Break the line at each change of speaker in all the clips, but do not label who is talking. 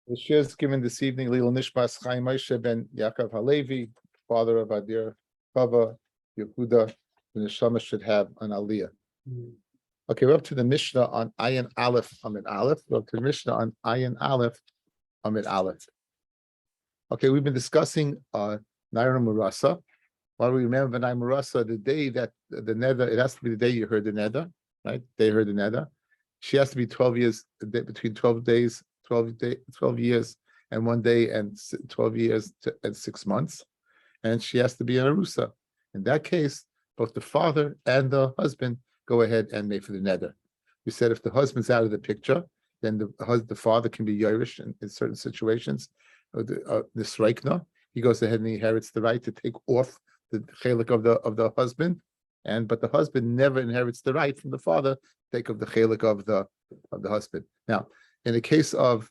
The shir is given this evening, Lil Nishmas Chaim Moshe ben Yaakov Halevi, father of Adir Chava Yehuda. The neshama should have an aliyah. Okay, we're up to the Mishnah on Ayin Aleph Amid Aleph. We're up to the Mishnah on Ayin Aleph Amid Aleph. Okay, we've been discussing Naira Murasa. While we remember Naira Murasa, the day that the Neder, it has to be the day you heard the Neder, right? They heard the Neder. She has to be 12 years, between 12 years and 1 day and 12 years and 6 months. And she has to be an Arusa. In that case, both the father and the husband go ahead and make for the Neder. We said if the husband's out of the picture, then the father can be Yerush in certain situations. The Sreikna, he goes ahead and he inherits the right to take off the chelik of the husband, but the husband never inherits the right from the father to take of the chelik of the husband. Now, in the case of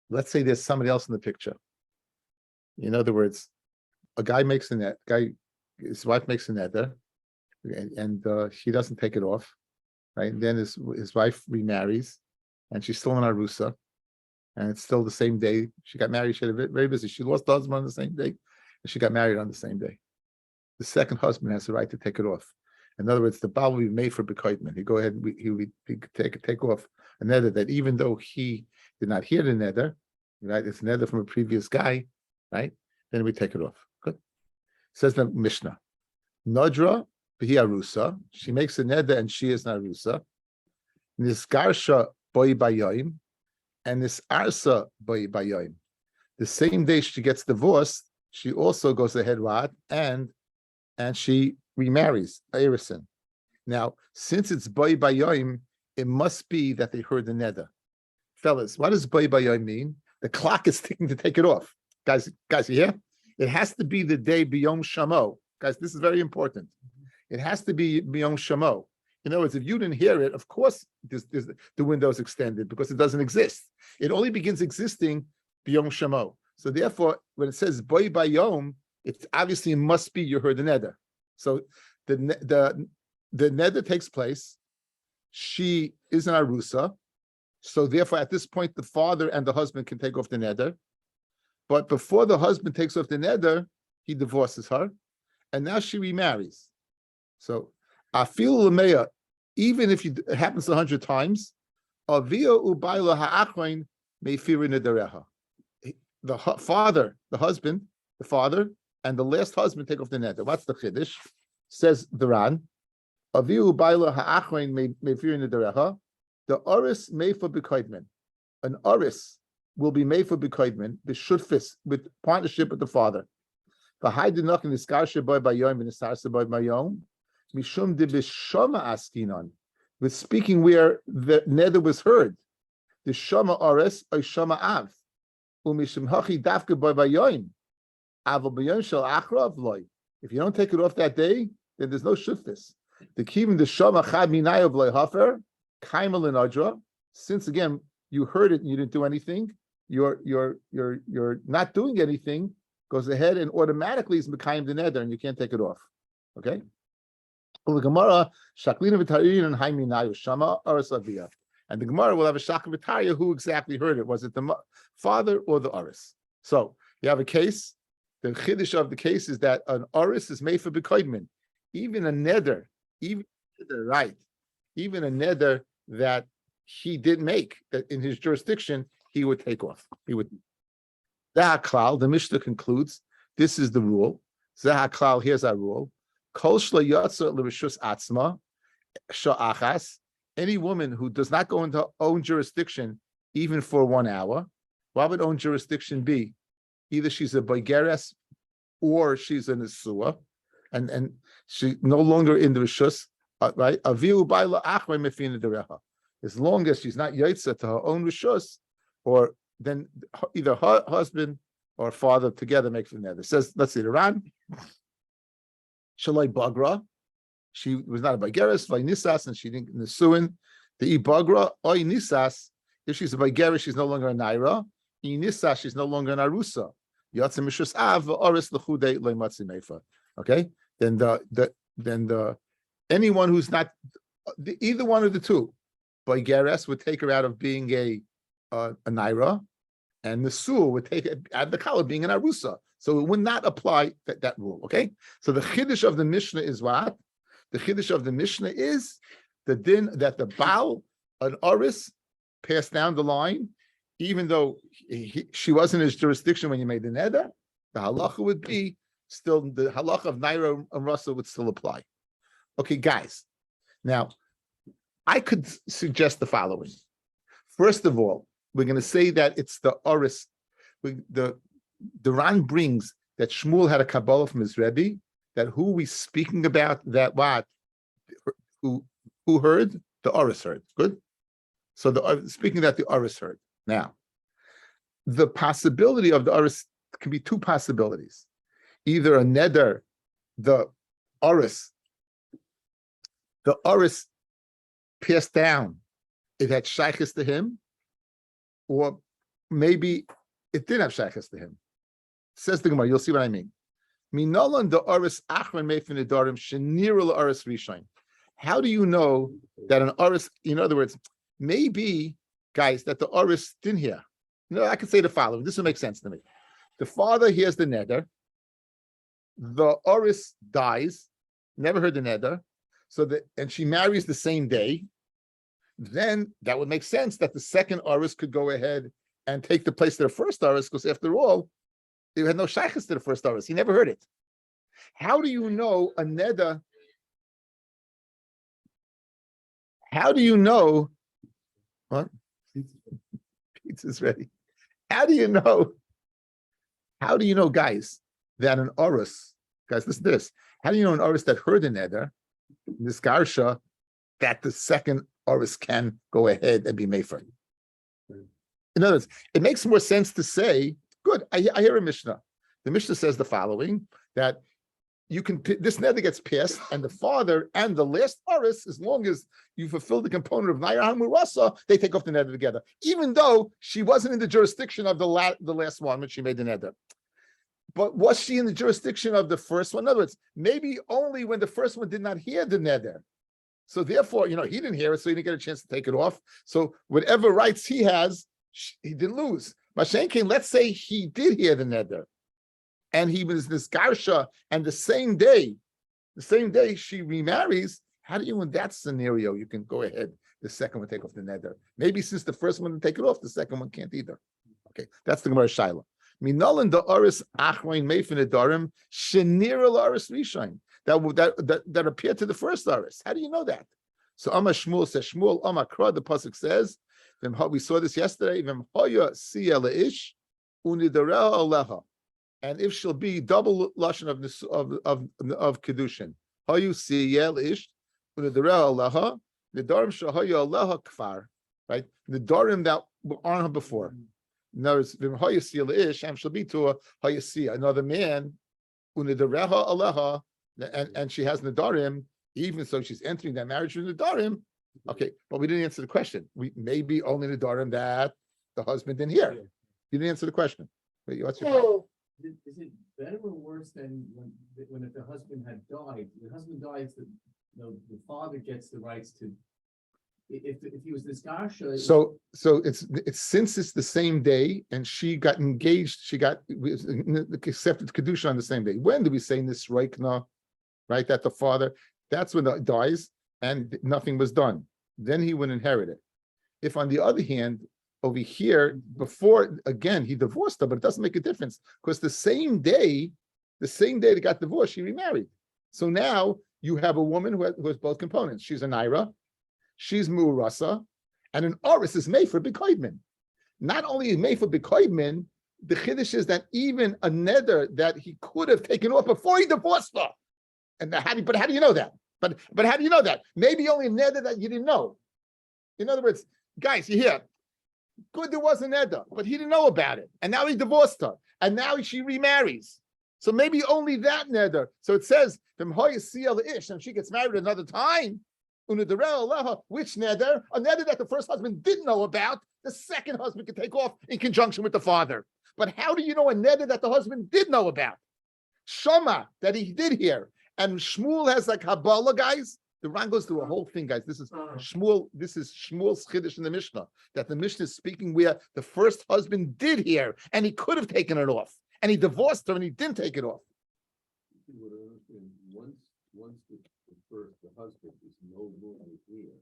let's say there's somebody else in the picture. In other words, a guy makes a net. His wife makes a neder, and he doesn't take it off, right? And then his wife remarries, and she's still in Arusa, and it's still the same day. She got married. She had a very busy. She lost the husband on the same day, and she got married on the same day. The second husband has the right to take it off. In other words, the Baal will be made for bekoitman. He go ahead and he would take off a neder that even though he did not hear the neder, right? It's a neder from a previous guy, right? Then we take it off. Good. Says the Mishnah, Nodra b'hi arusa. She makes a neder and she is an arusa. Nisgarsha boi bayoim, and nisarsa boi bayoim. The same day she gets divorced, she also goes ahead and she remarries Erison. Now, since it's boi bayoim, it must be that they heard the neder. Fellas, what does boi bayoim mean? The clock is ticking to take it off. Guys, you hear? It has to be the day biyom shamo. Guys, this is very important. It has to be biyom shamo. In other words, if you didn't hear it, of course, the window is extended because it doesn't exist. It only begins existing biyom shamo. So therefore, when it says boi bayom, it obviously must be you heard the neder. So the neder takes place. She is an arusa. So therefore, at this point, the father and the husband can take off the neder. But before the husband takes off the neder, he divorces her, and now she remarries. So, afil lemeya, even if it happens 100 times, avia ubayla ha'achrein meifiri nedereha. The father, and the last husband take off the neder. What's the chiddush? Says the Ran, avia ubayla ha'achrein meifiri nedereha. The oris meifa b'koidman. An oris will be made for bekoidman, the shutfis, with partnership with the father. The haydinach in the skarsha boy bayom and the sarsa boy bayom, mishum de bishama askinon, with speaking where the neder was heard. The shama ores or shama av, umishum hachi dafke boy bayom, aval bayom shel achrav loy. If you don't take it off that day, then there's no shutfis. The kivim the shama chad minayav loy hafer, kaimal in adra. Since again you heard it and you didn't do anything, you're not doing anything, goes ahead and automatically is mekayim the neder, and you can't take it off. Okay? And the Gemara will have a shaka v'tarya who exactly heard it. Was it the father or the oris? So you have a case. The chiddush of the case is that an oris is made for bekoidman. Even a neder that he did make, that in his jurisdiction, he would take off. He would. The Mishnah concludes, this is the rule. Zahaklal, here's our rule. Kol shlo yotza l'rishus atzma sha'achas. Any woman who does not go into her own jurisdiction even for 1 hour, what would own jurisdiction be? Either she's a boigeres or she's a nesua, and she no longer in the rishus, right? Aviu ba'ila achrei mefina dereha. As long as she's not yotza to her own rishus, or then either her husband or father together makes the neder. It says, let's see, the Ran, Shalai Bagra, she was not a Bageris, Nisas, and she didn't Nesuin. The Bagra, Oy Nisas, if she's a Bageris, she's no longer a Naira. Nisas, she's no longer an Arusa. Yatzim Mishus Av, Oris Lechude, Leimatzi Mefa. Okay? Then the anyone who's not either one of the two, Bageris would take her out of being a a naira, and the sur would take it out of the kala being an arusa. So it would not apply that rule. Okay. So the chiddush of the Mishnah is what? The chiddush of the Mishnah is the din that the Baal, an Oris, passed down the line, even though she was in his jurisdiction when you made the neder, the halacha would be still, the halacha of Naira and Russell would still apply. Okay, guys. Now, I could suggest the following. First of all, we're going to say that it's the Oris. The Ran brings that Shmuel had a Kabbalah from his Rebbe, that who we speaking about, that what? Who heard? The Oris heard. Good? So speaking that the Oris heard. Now, the possibility of the Oris can be two possibilities. Either a neder, the Oris passed down, it had shaykhis to him, or maybe it didn't have shaykhis to him. Says the Gemara, you'll see what I mean. Minolan the Oris achron meifin nedarim shenirul Oris rishon. How do you know that an Oris, in other words, maybe, guys, that the Oris didn't hear? I could say the following. This will make sense to me. The father hears the neder. The Oris dies, never heard the neder. And she marries the same day. Then that would make sense that the second Oris could go ahead and take the place of the first Oris, because after all, he had no shaykhis to the first Oris. He never heard it. How do you know a neder? How do you know? What? Pizza's ready. How do you know, guys, that an Oris, guys, listen to this. How do you know an Oris that heard the neder, this Garsha, that the second Oris can go ahead and be mefer? In other words, it makes more sense to say, good, I hear a Mishnah. The Mishnah says the following, that this neder gets passed, and the father and the last Oris, as long as you fulfill the component of Naira Hamurasa, they take off the neder together, even though she wasn't in the jurisdiction of the last one when she made the neder. But was she in the jurisdiction of the first one? In other words, maybe only when the first one did not hear the neder. So therefore, he didn't hear it, so he didn't get a chance to take it off. So whatever rights he has, he didn't lose. Mashenkin, let's say he did hear the neder, and he was this Garsha, and the same day she remarries. How do you, in that scenario, you can go ahead, the second one take off the neder? Maybe since the first one take it off, the second one can't either. Okay, that's the Gemara Shaila. Minolin the Oris achroin meifin nedarim shenira l'Oris rishon, that appeared to the first Oris. How do you know that? So Amar Shmuel says, Shmuel Amar Kra, the pasuk says, we saw this yesterday, V'm hoya siya leish unidareh aleha. And if she'll be double lashon of kedushin, hayu siya leish unidareh aleha, nedarim shahaya aleha kfar, right? Nedarim that were on her before. In other words, V'm siya leish, and she'll be to a hayasiya, another man, unidareha aleha, and she has nedarim. Even so, she's entering that marriage with nedarim. Okay, but we didn't answer the question. We maybe only nedarim that the husband didn't hear. You didn't answer the question. Wait, what's your question?
Is it better or worse than when if the husband had died? The husband dies, the father gets the rights to. If he was this Garsha.
So it's since it's the same day, and she got engaged. She got accepted kedusha on the same day. When do we say this Reikna? Right, that the father. That's when it dies, and nothing was done. Then he would inherit it. If, on the other hand, over here, before, again, he divorced her, but it doesn't make a difference, because the same day they got divorced, she remarried. So now you have a woman who has both components. She's a Naira, she's Mu'urasa, and an Oris is Mefer B'Koidmin. Not only is Mefer B'Koidmin, the Chiddush is that even a neder that he could have taken off before he divorced her. And how do you know that? But how do you know that? Maybe only a neder that you didn't know. In other words, guys, you hear, good, there was a neder, but he didn't know about it. And now he divorced her. And now she remarries. So maybe only that neder. So it says, and she gets married another time. Which neder? A neder that the first husband didn't know about, the second husband can take off in conjunction with the father. But how do you know a neder that the husband did know about? Shoma, that he did hear. And Shmuel has like Kabbalah, guys, The Ran goes through a whole thing, guys. This is Shmuel's Chiddush in the Mishnah, that the Mishnah is speaking where the first husband did hear, and he could have taken it off, and he divorced her, and he didn't take it off.
The husband is no longer here,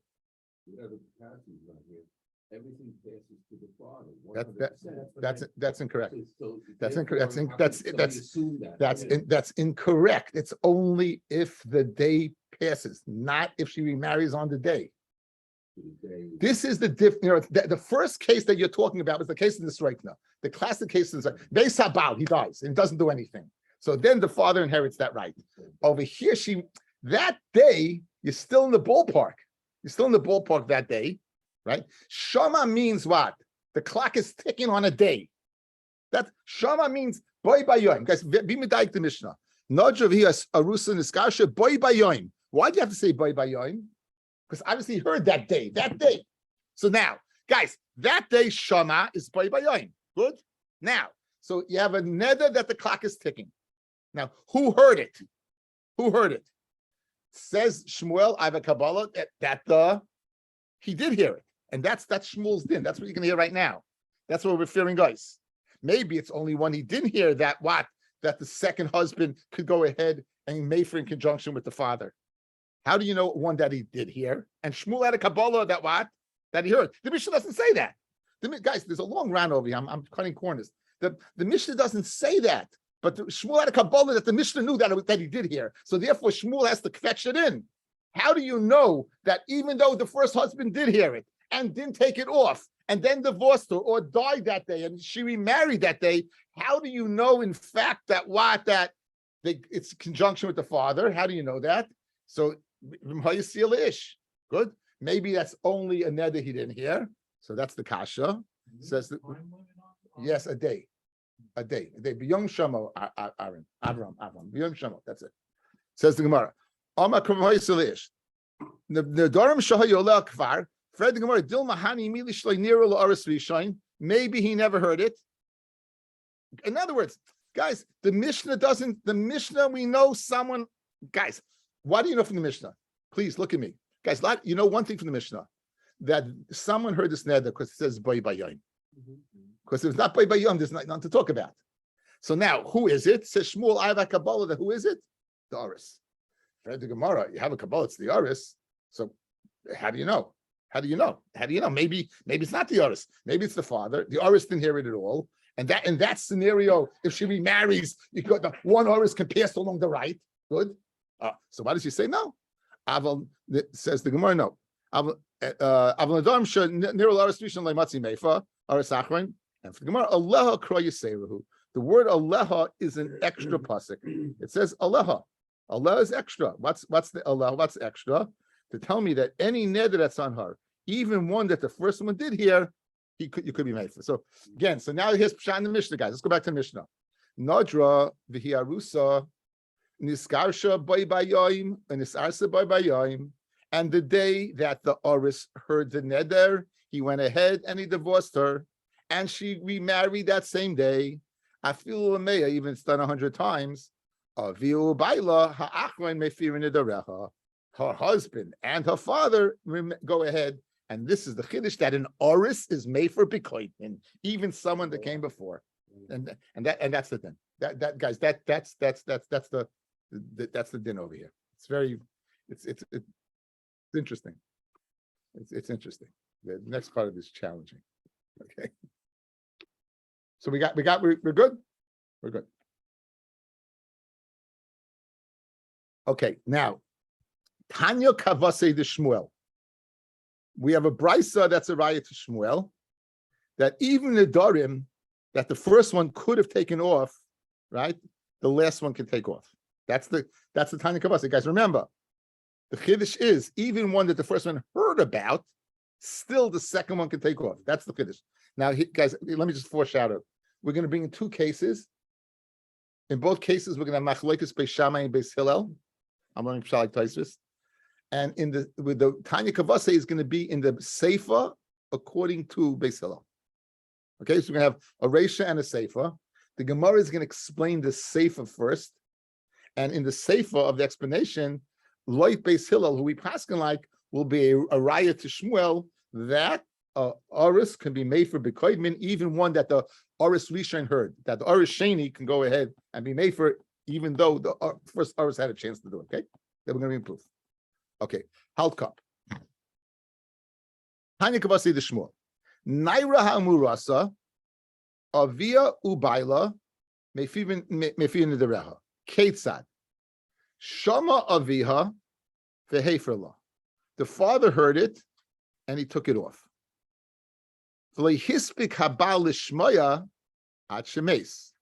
whatever capacity is not here, everything passes to the father. 100%.
That's incorrect.
So
That's
therefore,
incorrect. That's
right?
that's incorrect. It's only if the day passes, not if she remarries on the day. This is the the first case that you're talking about is the case of the Sreikna. The classic case is Beis Habal, he dies and doesn't do anything. So then the father inherits that right. Over here, that day, you're still in the ballpark. You're still in the ballpark that day, right? Shama means what? The clock is ticking on a day. That Shama means boy bayoim. Guys, be medayik the Mishnah. Nodrav hias arusa niskasha boy bayoim. Why do you have to say boy bayoim? Because obviously he heard that day. So now, guys, that day Shama is boy bayoim. Good. Now, so you have a neder that the clock is ticking. Now, who heard it? Who heard it? Says Shmuel, I have a Kabbalah that he did hear it. And that's Shmuel's din. That's what you're going to hear right now. That's what we're referring, guys. Maybe it's only one he didn't hear that the second husband could go ahead and mefer in conjunction with the father. How do you know one that he did hear? And Shmuel had a Kabbalah that he heard. The Mishnah doesn't say that. Guys, there's a long run over here. I'm cutting corners. The Mishnah doesn't say that. But Shmuel had a Kabbalah that the Mishnah knew that he did hear. So therefore, Shmuel has to fetch it in. How do you know that even though the first husband did hear it and didn't take it off and then divorced her or died that day and she remarried that day, how do you know, in fact, that it's conjunction with the father? How do you know that? So, good. Maybe that's only a neder he didn't hear. So that's the kasha. Says that, yes, a day. B'yom Shamo, Avram. B'yom Shamo. That's it. Says the Gemara. Nedarim shahayoleh kvar. Fred the Gemara. Dil mahani mili shloi niru la'aris rishayin. Maybe he never heard it. In other words, guys, the Mishnah we know someone. Guys, what do you know from the Mishnah? Please look at me, guys. You know one thing from the Mishnah, that someone heard this neder because it says boy bayoim. Because if it's not by Yom, there's nothing to talk about. So now, who is it? Says Shmuel, I have a Kabbalah. Who is it? The Aris. Read the Gemara. You have a Kabbalah. It's the Aris. So how do you know? Maybe it's not the Aris. Maybe it's the father. The Aris didn't hear it at all. And that in that scenario, if she remarries, you got the one Aris can pass along the right. Good. So why does she say no? Aval says the Gemara no. Aval Nedarim should Nirul Aris Rishon Leimatzi Meifa Aris Achron. And for the Gemara, Aleha Kro Yiseruhu. The word Aleha is an extra pasuk. It says Aleha. Aleha is extra. What's the Aleha? What's extra? To tell me that any neder that's on her, even one that the first one did hear, you could be made for. So again, now here's Pshat in the Mishnah, guys. Let's go back to the Mishnah. Nadra v'hiarusa niskarsha boy bayoim and nisarsa boy bayoim. And the day that the Oris heard the neder, he went ahead and he divorced her, and she remarried that same day. I feel a even it's done 100 times. Her husband and her father go ahead, and this is the chiddush that an Oris is made for bikoitin, even someone that came before, and that's the thing. That guys, that's the din over here. It's interesting. It's interesting. The next part of this is challenging. Okay. So we're good. We're good. Okay, now Tanya Kavase de Shmuel. We have a brisa that's a raya to Shmuel, that even the Nedarim that the first one could have taken off, right? The last one can take off. That's the Tanya Kavase. Guys, remember, the chiddush is even one that the first one heard about, still the second one can take off. That's the chiddush. Now, guys, let me just foreshadow. We're going to bring in two cases. In both cases, we're going to have machlokes Beis Shammai and Beis Hillel. I'm learning Pshat like Tosfos. And with the Tanya Kavase is going to be in the Seifa according to Beis Hillel. Okay, so we're going to have a Reisha and a Seifa. The Gemara is going to explain the Seifa first. And in the Seifa of the explanation, Loit Beis Hillel, who we paskin like, will be a raya to Shmuel that Oris can be made for Bekoidmin, even one that the Oris Rishon heard, that the Oris Sheni can go ahead and be made for, even though the first Oris had a chance to do it. Okay, then we're going to improve. Okay, Halt Cup. Tanya Kabasi the Shmuel. Naira Hamurasa, Avia Ubaila, Mefivin Nedereha. Ketzad. Shama Aviha, Veheferla. The father heard it and he took it off. V'lehispik habal lishmaya at shemes.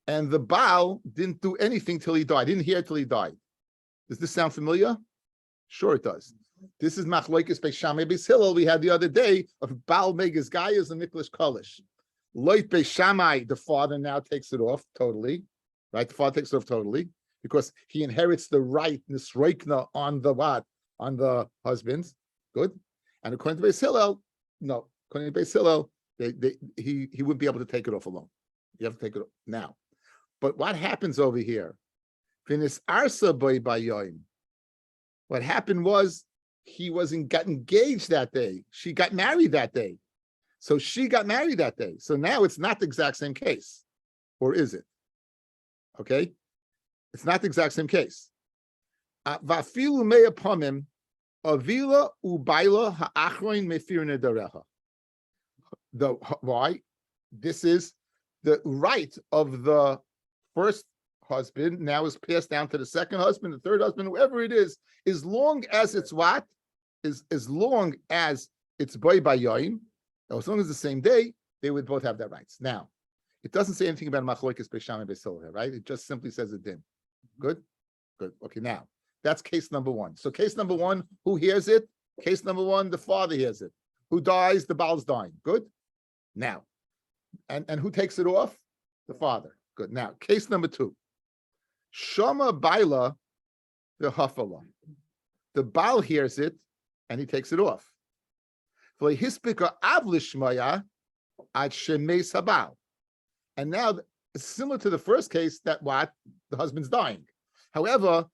And the Baal didn't do anything till he died. Didn't hear it till he died. Does this sound familiar? Sure, it does. This is Machloikis Beis Shammai Beis Hillel we had the other day of Baal Megas Gaius and Nicholas Kolish. Loit Beis Shammai, the father now takes it off totally, right? The father takes it off totally because he inherits the right Nisroikna on the what? On the husbands. Good. And according to Beis Hillel, no. According to Beis Hillel, he wouldn't be able to take it off alone. You have to take it off now. But what happens over here? Finis Arsa Boy Bayoim. What happened was he got engaged that day. She got married that day. So she got married that day. So now it's not the exact same case. Or is it? Okay? It's not the exact same case. Vafilu meya pomim avila ubaila ha'achroin mefir nedareha. Why? This is the right of the first husband now is passed down to the second husband, the third husband, whoever it is, as long as it's what? As long as it's boy by yoim, as long as the same day, they would both have that rights. Now, it doesn't say anything about Machloikis Beis Shammai Beis Hillel here, right? It just simply says a din. Good? Good. Okay, now, that's case number one. So case number one, who hears it? Case number one, the father hears it. Who dies? The Baal's dying. Good? Now, and who takes it off? The father. Good. Now, case number two. Shama Baila the Hafala. The Baal hears it and he takes it off. And now it's similar to the first case that what? The husband's dying. However,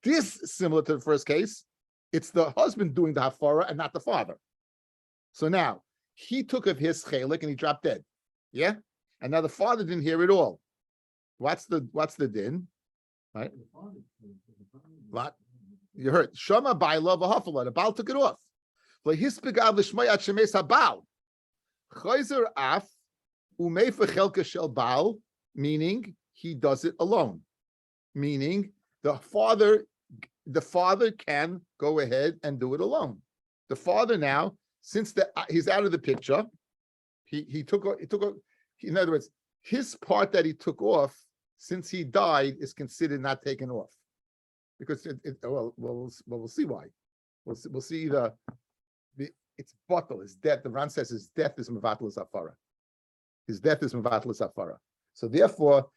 this similar to the first case, it's the husband doing the hafara and not the father. So now he took of his chelik and he dropped dead. Yeah? And now the father didn't hear it all. What's the din? Right? What? You heard. Shama Baila v'hafala. The Baal took it off. Chayzer af umei fechelka shel Baal, meaning he does it alone. Meaning the father can go ahead and do it alone. The father now, since he's out of the picture, he took in other words, his part that he took off since he died is considered not taken off, because we'll see why. We'll see it's bottle, his death. The Ran says his death is mevatel zafara. His death is mevatel zafara. So therefore,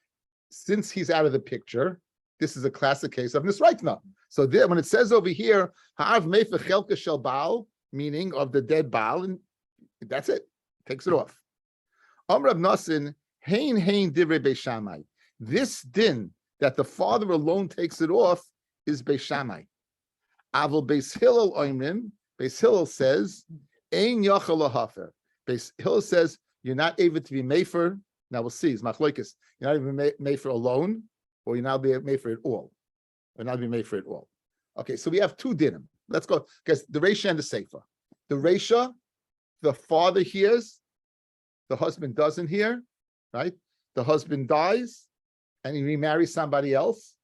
since he's out of the picture, this is a classic case of nisraikna. So there, when it says over here, ha'av mefer chelka shel Baal, meaning of the dead Baal, and that's it. Takes it off. Amrav Nasin hein divrei Beis Shammai. This din that the father alone takes it off is Beis Shammai. Aval Beis Hillel oimrim. Beis Hillel says, Ein yachal lahafer. Beis Hillel says, you're not able to be mefer. Now we'll see, it's machloikis. You're not even mefer alone, or you're not be mefer at all. Or not be mefer at all. Okay, so we have two dinim. Let's go, because the Reisha and the Seifa. The Reisha, the father hears, the husband doesn't hear, right? The husband dies, and he remarries somebody else,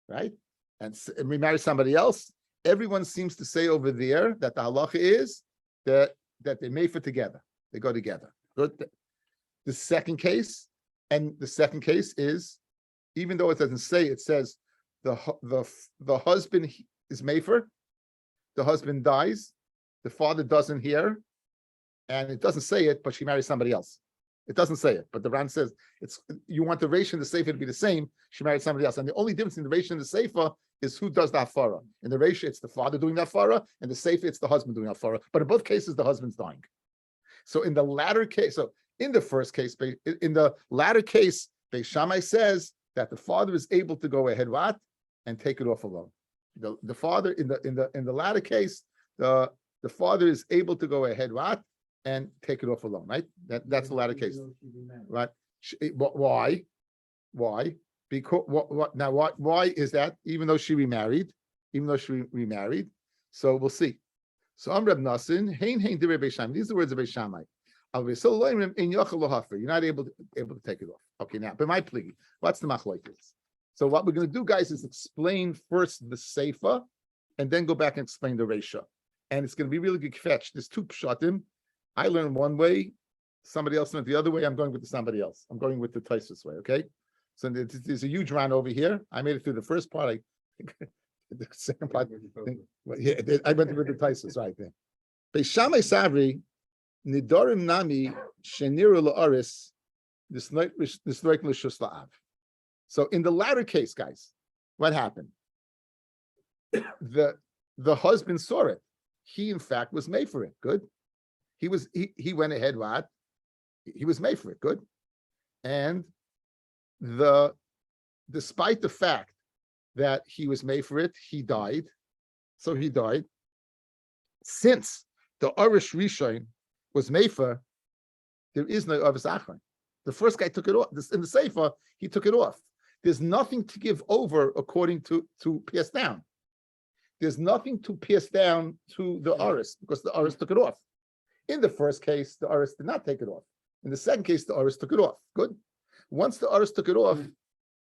right? And remarries somebody else. Everyone seems to say over there that the halacha is that they mefer together. They go together. Good. The second case is, even though it doesn't say, it says the husband is mefer, the husband dies, the father doesn't hear, and it doesn't say it, but she marries somebody else. It doesn't say it, but the Ran says you want the Reish and the Seifa to be the same. She married somebody else, and the only difference in the Reish and the Seifa is who does the hafara. In the Reish, it's the father doing the hafara, and the Seifa, it's the husband doing the hafara. But in both cases, the husband's dying. So in the latter case, in the latter case, Beis Shammai says that the father is able to go ahead and take it off alone. The father in the latter case, the father is able to go ahead, what, and take it off alone, right? That's the latter
Even
case,
though she remarried.
right? Why? Why? Because what now? Why is that? Even though she remarried, so we'll see. So Reb Nassim, hein direi Beis Shammai. These are the words of Beis Shammai. You're not able to take it off. Okay, now, but my plea, what's the machlokes? So what we're going to do, guys, is explain first the seifa, and then go back and explain the reisha. And it's going to be really good fetch. There's two pshatim. I learned one way, somebody else learned the other way. I'm going with somebody else. I'm going with the Taisus way. Okay, so there's a huge round over here. I made it through the first part. The second part, yeah, I went with the Taisus right there. Beis Shammai Savri, Nedarim Nami Sheniru La'aris, this L'Shus La'av. So in the latter case, guys, what happened? The husband saw it. He in fact was made for it. Good. He went ahead. What? He was made for it. Good. And despite the fact that he was made for it, he died. So he died. Since the Arish Rishon was made for, there is no Avis Achron. The first guy took it off. In the Sefer, he took it off. There's nothing to give over according to pass down. There's nothing to pass down to the Aris because the Aris took it off. In the first case, the Aris did not take it off. In the second case, the Aris took it off. Good. Once the Aris took it off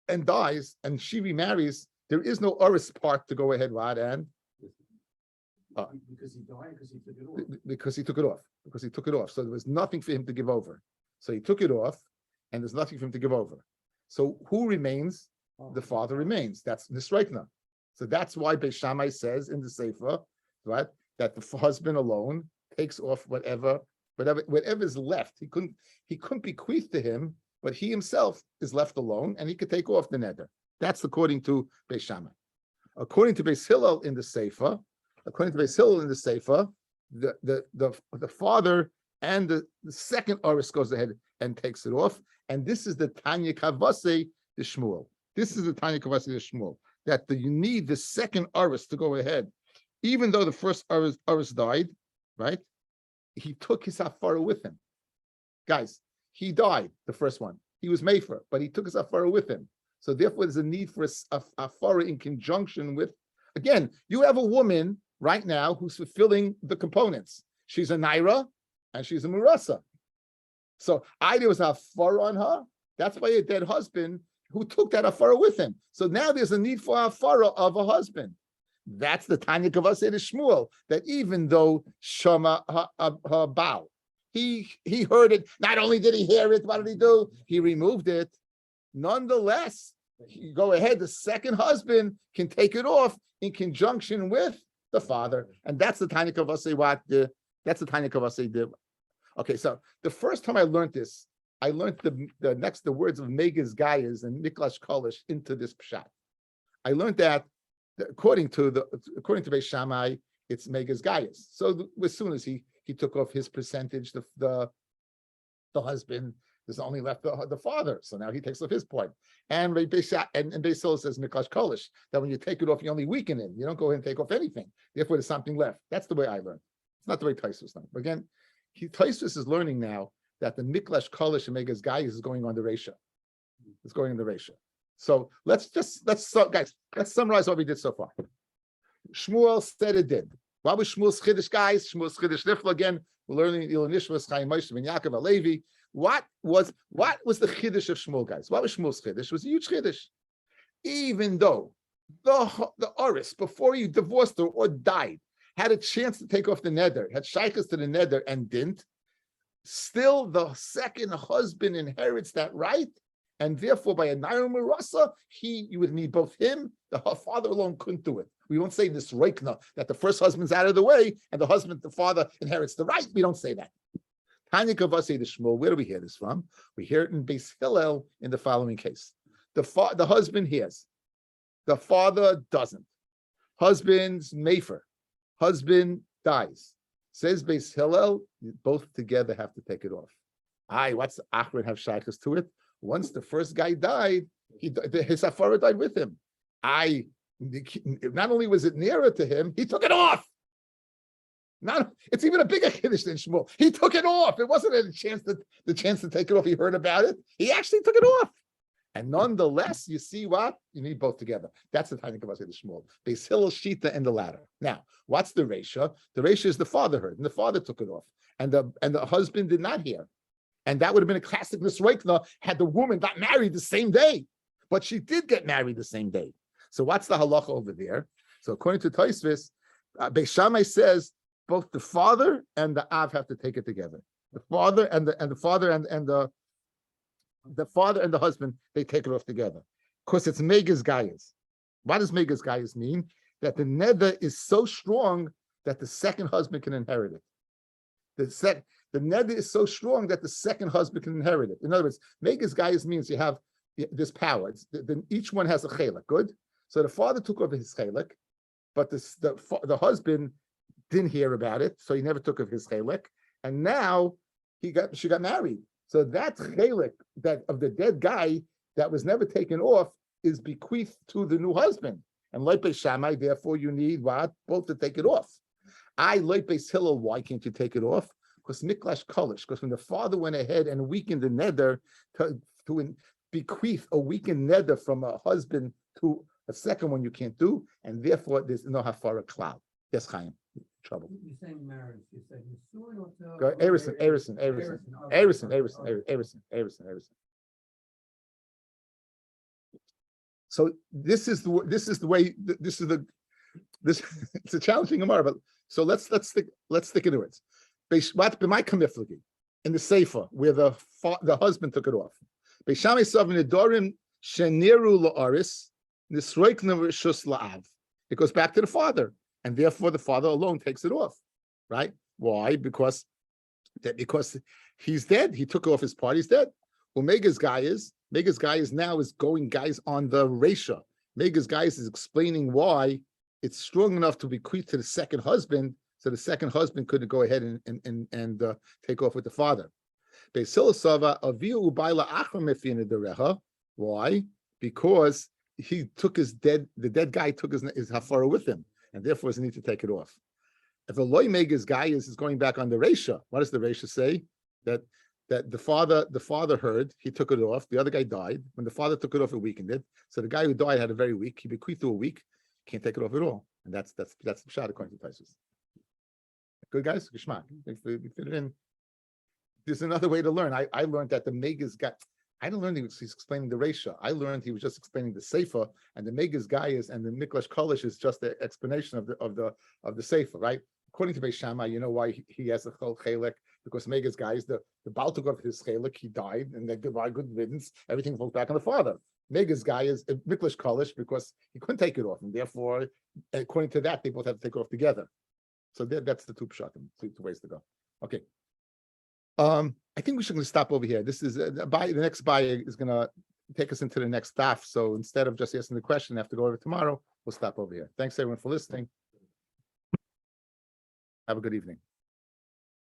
and dies and she remarries, there is no Aris part to go ahead, Rod, and
Because he died, because he took it off.
because he took it off. Because he took it off. So there was nothing for him to give over. So he took it off, and there's nothing for him to give over. So who remains? The father remains. That's Nisreikna. So that's why Beis Shammai says in the Sefer, right, that the husband alone takes off whatever is left. He couldn't bequeath to him, but he himself is left alone, and he could take off the neder. That's according to Beis Shammai. According to Beis Hillel in the Sefer, the father and the second Aris goes ahead and takes it off. And this is the Tanya Kavase the Shmuel. This is the Tanya Kavase the Shmuel, that you need the second Aris to go ahead. Even though the first Aris died, right? He took his Hafara with him. Guys, he died, the first one. He was Mefer, but he took his Hafara with him. So therefore, there's a need for a Hafara in conjunction with, again, you have a woman right now who's fulfilling the components. She's a Naira and she's a Murasa. So either was a Hafara on her, that's why a dead husband who took that Hafara with him. So now there's a need for a Hafara of a husband. That's the Tanya Kavasei to Shmuel, that even though Shama her bow, he heard it. Not only did he hear it, what did he do? He removed it. Nonetheless, go ahead. The second husband can take it off in conjunction with the father, and that's the Tanya Kavasei. That's the Tanya Kavasei did. Okay, so the first time I learned this, I learned the words of Megas Gaias and Miklash Kolish into this pshat. I learned that according to Beis Shammai, it's Megas Gaias. So as soon as he took off his percentage, the husband, there's only left the father. So now he takes off his point. And Beis Hillel says Miklash Kolish, that when you take it off, you only weaken it. You don't go ahead and take off anything. Therefore, there's something left. That's the way I learned. It's not the way Taisus learned. But again, Taisus is learning now that the Miklash Kolish and Megas Gaias is going on the Reisha. It's going on the Reisha. So let's summarize what we did so far. Shmuel said it did. What was Shmuel's Chiddush, guys? Shmuel's Chiddush Nifla again. We're learning Ilonishmas Chaim Moshe Ben Yaakov Alevi. What was the Chiddush of Shmuel, guys? What was Shmuel's Chiddush? It was a huge Chiddush. Even though the Oris, before he divorced her or died, had a chance to take off the neder, had shaykhs to the neder and didn't, still the second husband inherits that right, and therefore by a Naira Marasa, you would need both him, the father alone couldn't do it. We won't say this Reikna, that the first husband's out of the way, and the father inherits the right. We don't say that. Tanya Kavasei the Shmuel, where do we hear this from? We hear it in Beis Hillel in the following case. The husband hears, the father doesn't. Husband's Mefer. Husband dies. Says Beis Hillel, both together have to take it off. What's the Achron have shaykhs to it? Once the first guy died, his Hafara died with him. Not only was it nearer to him, he took it off. It's even a bigger Kiddush than Shmuel. He took it off. It wasn't the chance to take it off. He heard about it. He actually took it off. And nonetheless, you see what? You need both together. That's the tiny Kavasi, the Shmuel. Beis Hillel, Shita, and the ladder. Now, what's the Reisha? The Reisha is the father heard, and the father took it off. And the husband did not hear. And that would have been a classic Nisroikna had the woman got married the same day. But she did get married the same day. So what's the halacha over there? So according to Tosfos, Beis Shammai says both the father and the Av have to take it together. The father and the father and the father and the husband, they take it off together. Because it's Megas Gaias. What does Megas Gaias mean? That the neder is so strong that the second husband can inherit it. The neder is so strong that the second husband can inherit it. In other words, Megas Gaias means you have this power. Each one has a chelek. Good. So the father took over his chelek, but the husband didn't hear about it, so he never took of his chelek. And now she got married. So that chelek of the dead guy that was never taken off is bequeathed to the new husband. And like Beis Shammai, therefore you need what? Both to take it off. Like Beis Hillel, why can't you take it off? Because Miklash Kolish, because when the father went ahead and weakened the neder to bequeath a weakened neder from a husband to a second one, you can't do, and therefore there's no hafara cloud. Yes, Chaim, trouble.
You're saying marriage. You said Nisuin or
Go Arison. So this is the way. It's a challenging Gemara, but so let's stick into it. What b'may kamiflagi in the Sefer where the husband took it off. Beis Shammai sav Nedarim sheniru la'aris nisroikna rishus la'av. It goes back to the father, and therefore the father alone takes it off, right? Why? Because he's dead. He took off his part. He's dead. Well, Megas guy is now going guys on the Reisha. Megas guys is explaining why it's strong enough to bequeath to the second husband, so the second husband couldn't go ahead and take off with the father. Why? Because he took the dead guy took his hafara with him, and therefore he needs to take it off. If a loy megas guy is going back on the Reisha, what does the Reisha say? That the father heard, he took it off, the other guy died. When the father took it off, it weakened it. So the guy who died had a very weak, he bequeathed to a weak, can't take it off at all. And that's the shot according to Tosfos. Good guys, Geshmak. We fit it in. There's another way to learn. I learned that the Megas guy, I didn't learn he's explaining the Reisha. I learned he was just explaining the Sefer, and the Megas guy is and the Miklash Kolish is just the explanation of the Sefer, right? According to Beis Shammai, you know why he has a chol chelek, because Megas guy is the Baal took off his chelek, he died, and they goodbye, good riddance, everything falls back on the father. Megas guy is a Miklash Kolish because he couldn't take it off, and therefore, according to that, they both have to take it off together. So that's the two pshatim, two ways to go. Okay. I think we should stop over here. This is the next buyer is gonna take us into the next daf. So instead of just asking the question, I have to go over tomorrow. We'll stop over here. Thanks everyone for listening. Have a good evening.